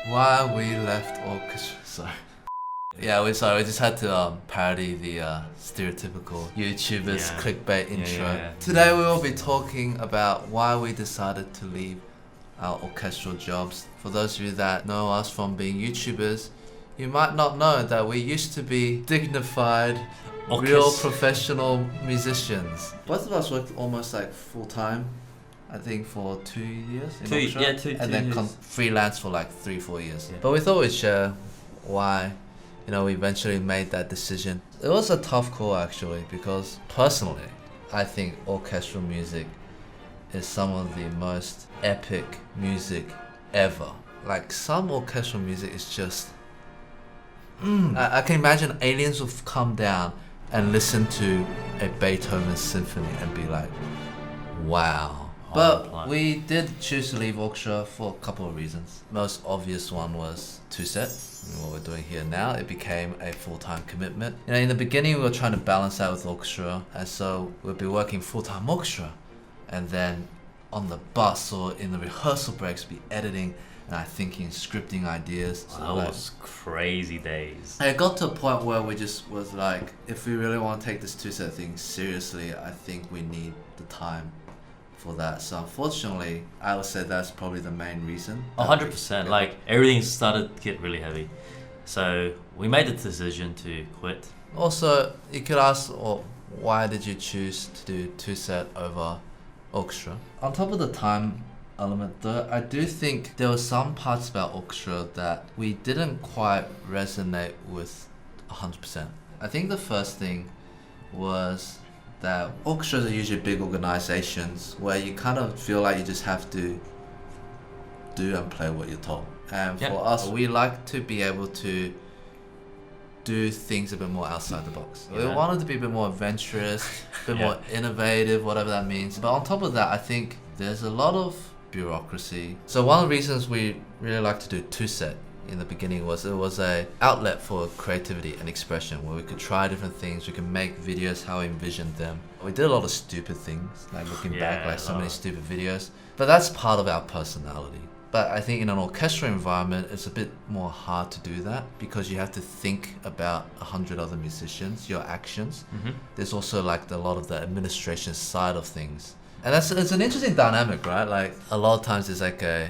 Why We Left Orchestra. Sorry. Yeah, we just had to parody the stereotypical YouTubers clickbait intro. Today we will be talking about why we decided to leave our orchestral jobs. For those of you that know us from being YouTubers, you might not know that we used to be dignified, real professional musicians. Both of us worked almost like full time, I think for 2 years in orchestra, and then freelance for like 3-4 years. Yeah. But we thought we'd share why we eventually made that decision. It was a tough call actually, because personally I think orchestral music is some of the most epic music ever. Like some orchestral music is just I can imagine aliens will come down and listen to a Beethoven symphony and be like, wow. But we did choose to leave orchestra for a couple of reasons. Most obvious one was two-set. What we're doing here now, it became a full-time commitment. In the beginning we were trying to balance that with orchestra, and so we'd be working full-time orchestra, and then on the bus or in the rehearsal breaks be editing and thinking, scripting ideas. So that was crazy days. And it got to a point where we just was like, if we really want to take this two-set thing seriously, I think we need the time for that. So unfortunately, I would say that's probably the main reason. 100%. Like everything started to get really heavy. So we made the decision to quit. Also, you could ask, why did you choose to do two-set over orchestra? On top of the time element though, I do think there were some parts about orchestra that we didn't quite resonate with 100%. I think the first thing was that orchestras are usually big organizations where you kind of feel like you just have to do and play what you're told. And for us, we like to be able to do things a bit more outside the box. We wanted to be a bit more adventurous, a bit more innovative, whatever that means. But on top of that, I think there's a lot of bureaucracy. So one of the reasons we really like to do two-set in the beginning was it was a outlet for creativity and expression where we could try different things, we could make videos how we envisioned them. We did a lot of stupid things, like looking back, like so many stupid videos. But that's part of our personality. But I think in an orchestral environment, it's a bit more hard to do that because you have to think about 100 other musicians, your actions. There's also like a lot of the administration side of things. And it's an interesting dynamic, right? Like a lot of times there's like a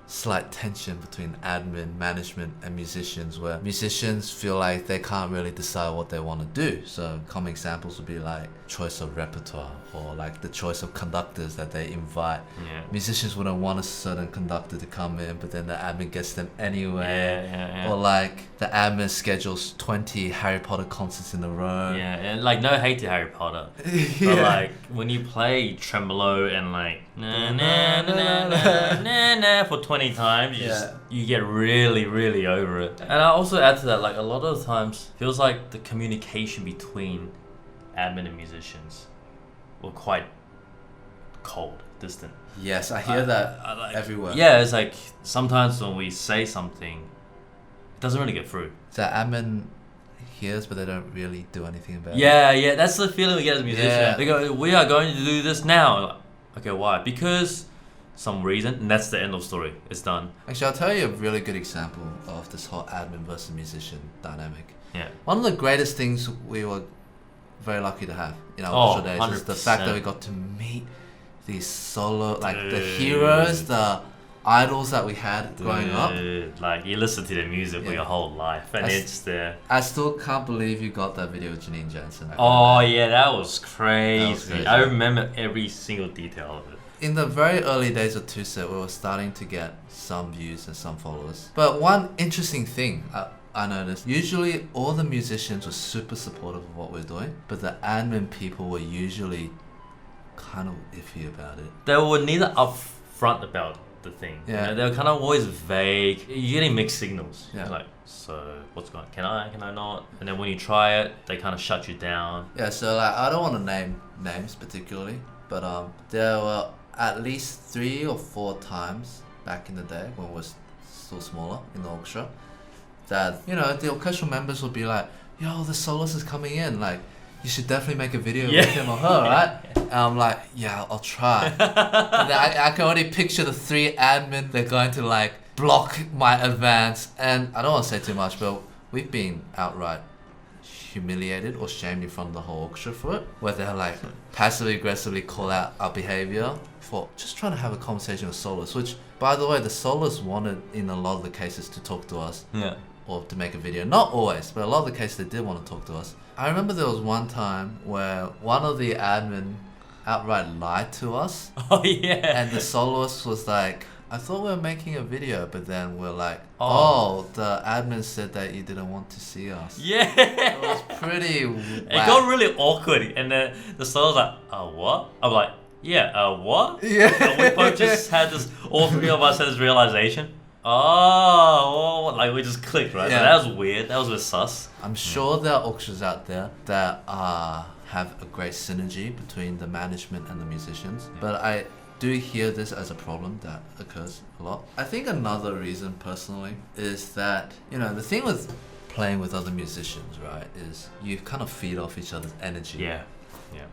slight tension between admin, management and musicians where musicians feel like they can't really decide what they want to do. So common examples would be like choice of repertoire or like the choice of conductors that they invite. Musicians wouldn't want a certain conductor to come in, but then the admin gets them anyway. Or like the admin schedules 20 Harry Potter concerts in a row. And like no hate to Harry Potter, but like when you play tremolo and like na na na na na na na for 20 times, you get really over it. And I also add to that, like a lot of the times feels like the communication between admin and musicians were quite cold, distant. Yes, I hear that like, everywhere. Yeah, it's like sometimes when we say something, it doesn't really get through. So admin hears, but they don't really do anything about it. Yeah, that's the feeling we get as musicians. They go, we are going to do this now. Like, okay, why? Because some reason, and that's the end of story. It's done. Actually, I'll tell you a really good example of this whole admin versus musician dynamic. Yeah. One of the greatest things we were very lucky to have in our orchestra days is the fact that we got to meet these solo, like the heroes, the idols that we had growing up. Like you listen to their music for your whole life, and it's there. I still can't believe you got that video with Janine Jensen. That was crazy. I remember every single detail of it. In the very early days of two-set, we were starting to get some views and some followers. But one interesting thing I noticed, usually all the musicians were super supportive of what we're doing, but the admin people were usually kind of iffy about it. They were neither upfront about the thing. Yeah. They were kind of always vague. You're getting mixed signals. Yeah. Like, so what's going on? Can I not? And then when you try it, they kind of shut you down. Yeah, so like I don't want to name names particularly, but there were at least 3 or 4 times back in the day when we were still smaller in the orchestra that the orchestral members would be like, yo, the soloist is coming in, like you should definitely make a video with him or her, right? And I'm like, yeah, I'll try. And then I can already picture the 3 admin, they're going to like block my advance. And I don't want to say too much, but we've been outright humiliated or shamed in front of the whole orchestra for it, where they're like passively aggressively call out our behavior for just trying to have a conversation with soloists, which by the way the soloists wanted in a lot of the cases to talk to us or to make a video. Not always, but a lot of the cases they did want to talk to us. I remember there was one time where one of the admin outright lied to us. Oh yeah. And the soloist was like, I thought we were making a video, but then we're like, oh, the admin said that you didn't want to see us. Yeah. It was pretty whack. It got really awkward, and then the soloist was like, what? I'm like, yeah, what? Yeah. And we both just had this, all three of us had this realization. Oh, well, like we just clicked, right? Yeah. So that was weird. That was a bit sus. I'm sure there are orchestras out there that have a great synergy between the management and the musicians, but I do hear this as a problem that occurs a lot. I think another reason personally is that, you know, the thing with playing with other musicians, right, is you kind of feed off each other's energy. Yeah.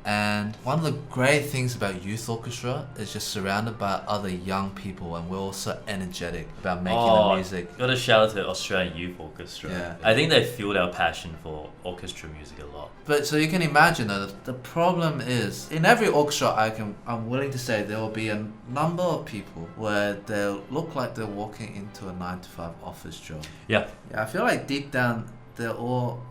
And one of the great things about youth orchestra is just surrounded by other young people, and we're also energetic about making the music. Gotta shout out to Australian Youth Orchestra. Yeah. I think they fueled our passion for orchestra music a lot. But so you can imagine that the problem is in every orchestra I'm willing to say there will be a number of people where they'll look like they're walking into a 9-to-5 office job. Yeah. I feel like deep down they all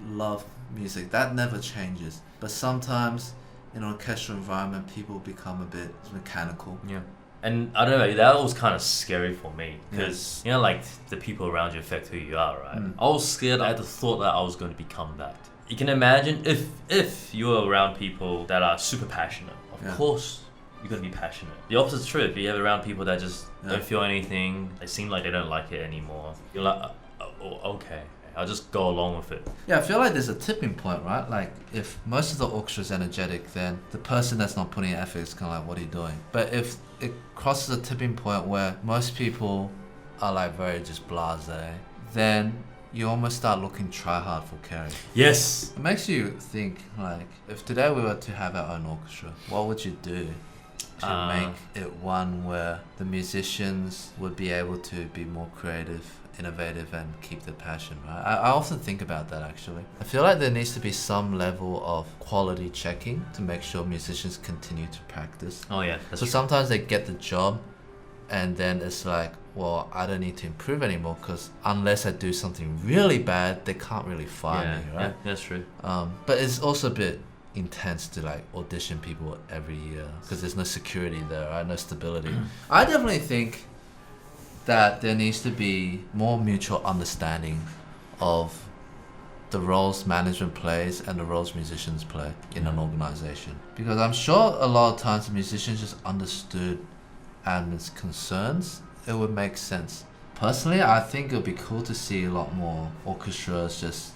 love music. That never changes. But sometimes in an orchestral environment people become a bit mechanical. Yeah. And I don't know, that was kind of scary for me because, you know, like the people around you affect who you are, right? I was scared. I had the thought that I was going to become that. You can imagine if you were around people that are super passionate, of course you're going to be passionate. The opposite's true. If you're around people that just don't feel anything, they seem like they don't like it anymore, you're like, okay, I'll just go along with it. Yeah, I feel like there's a tipping point, right? Like, if most of the orchestra is energetic, then the person that's not putting in effort is kind of like, what are you doing? But if it crosses a tipping point where most people are like very just blasé, then you almost start looking try hard for Kerry. Yes. It makes you think, like, if today we were to have our own orchestra, what would you do to make it one where the musicians would be able to be more creative, innovative, and keep their passion, right? I often think about that, actually. I feel like there needs to be some level of quality checking to make sure musicians continue to practice. Oh yeah, so sometimes they get the job and then it's like, well, I don't need to improve anymore because unless I do something really bad, they can't really fire me, right? Yeah, that's true. But it's also a bit intense to like audition people every year because there's no security there, right? No stability. I definitely think that there needs to be more mutual understanding of the roles management plays and the roles musicians play in an organization. Because I'm sure a lot of times the musicians just understood admin's concerns, it would make sense. Personally, I think it would be cool to see a lot more orchestras just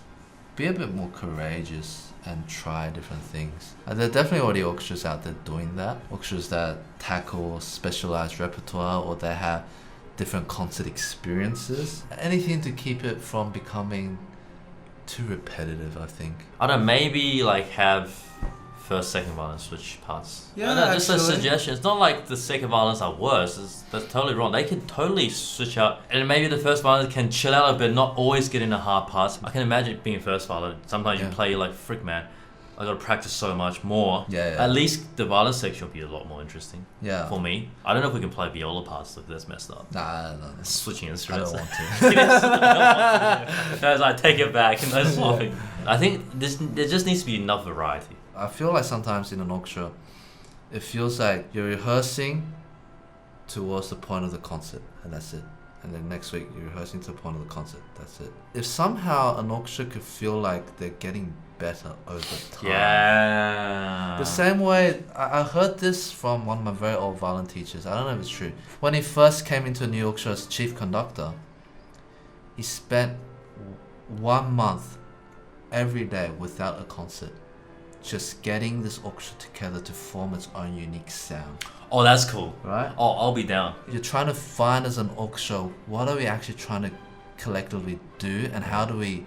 be a bit more courageous and try different things. And there are definitely already orchestras out there doing that. Orchestras that tackle specialized repertoire or they have different concert experiences. Anything to keep it from becoming too repetitive, I think. I don't know, maybe like have first, second violin switch parts. Yeah, just a suggestion. It's not like the second violins are worse. That's totally wrong. They can totally switch out, and maybe the first violin can chill out a bit, not always get in the hard parts. I can imagine being first violin. Sometimes you play like, frick man, I gotta practice so much more. At least the violin section will be a lot more interesting. For me. I don't know if we can play viola parts if that's messed up. Nah. Switching instruments. I don't want to. Guys, I take it back. No swapping. I think there just needs to be enough variety. I feel like sometimes in an orchestra, it feels like you're rehearsing towards the point of the concert, and that's it. And then next week you're rehearsing to the point of the concert, that's it. If somehow an orchestra could feel like they're getting better over time. Yeah. The same way, I heard this from one of my very old violin teachers. I don't know if it's true. When he first came into a new orchestra as chief conductor, he spent 1 month every day without a concert, just getting this orchestra together to form its own unique sound. Oh, that's cool. Right? Oh, I'll be down. You're trying to find as an orchestra, what are we actually trying to collectively do and how do we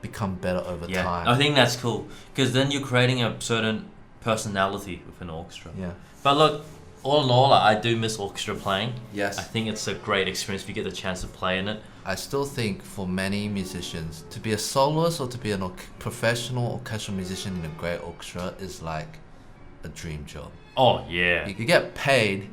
become better over time? I think that's cool because then you're creating a certain personality with an orchestra. Yeah. But look, all in all, I do miss orchestra playing. Yes. I think it's a great experience if you get the chance to play in it. I still think for many musicians, to be a soloist or to be a professional orchestral musician in a great orchestra is like a dream job. Oh, yeah. You get paid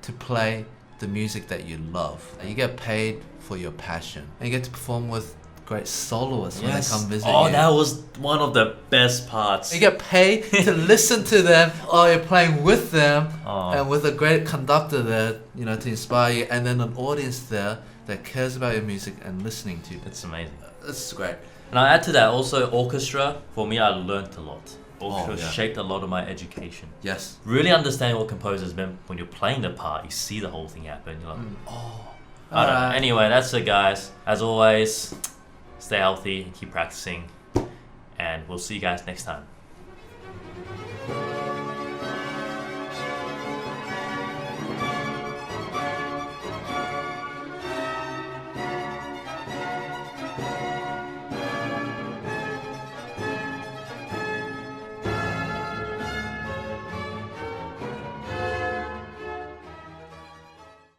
to play the music that you love. And you get paid for your passion. And you get to perform with great soloists when they come visit you. Oh, that was one of the best parts. You get paid to listen to them while you're playing with them, and with a great conductor there, you know, to inspire you, and then an audience there that cares about your music and listening to you. It's amazing. It's great. And I'll add to that also orchestra. For me, I learned a lot. Orchestra shaped a lot of my education. Yes. Really understanding what composers meant when you're playing the part. You see the whole thing happen. You're like, I don't know. Anyway, that's it, guys. As always, stay healthy and keep practicing. And we'll see you guys next time.